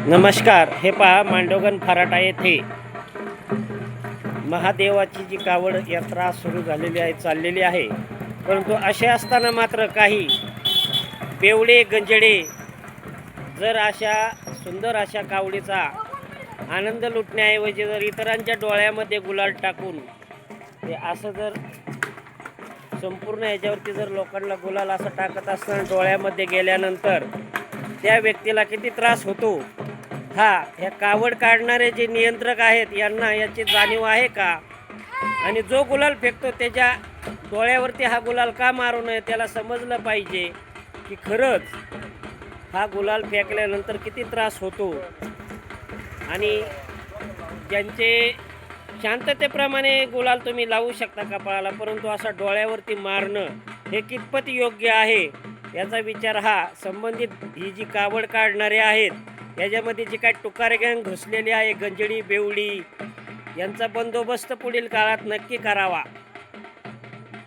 नमस्कार. हे पहा, मांडवगण फराटा येथे महादेवाची जी कावड यात्रा सुरू झालेली आहे, चाललेली आहे. परंतु असे असताना मात्र काही बेवडे गंजडे जर अशा सुंदर अशा कावडीचा आनंद लुटण्याऐवजी जर इतरांच्या डोळ्यामध्ये गुलाल टाकून ते असं जर संपूर्ण ह्याच्यावरती जर लोकांना गुलाल असं टाकत असताना डोळ्यामध्ये गेल्यानंतर त्या व्यक्तीला किती त्रास होतो, ह्या कावड काढणारे जे नियंत्रक आहेत यांना याची जाणीव आहे का? आणि जो गुलाल फेकतो त्याच्या डोळ्यावरती हा गुलाल का मारू नये, त्याला समजलं पाहिजे की खरंच हा गुलाल फेकल्यानंतर किती त्रास होतो. आणि ज्यांचे शांततेप्रमाणे गुलाल तुम्ही लावू शकता कपाळाला, परंतु असा डोळ्यावरती मारणं हे कितपत योग्य आहे याचा विचार हा संबंधित ही जी कावड काढणारे आहेत याच्यामध्ये जी काय तुकार गँग घुसलेली आहे, गंजडी बेवडी, यांचा बंदोबस्त पुढील काळात नक्की करावा.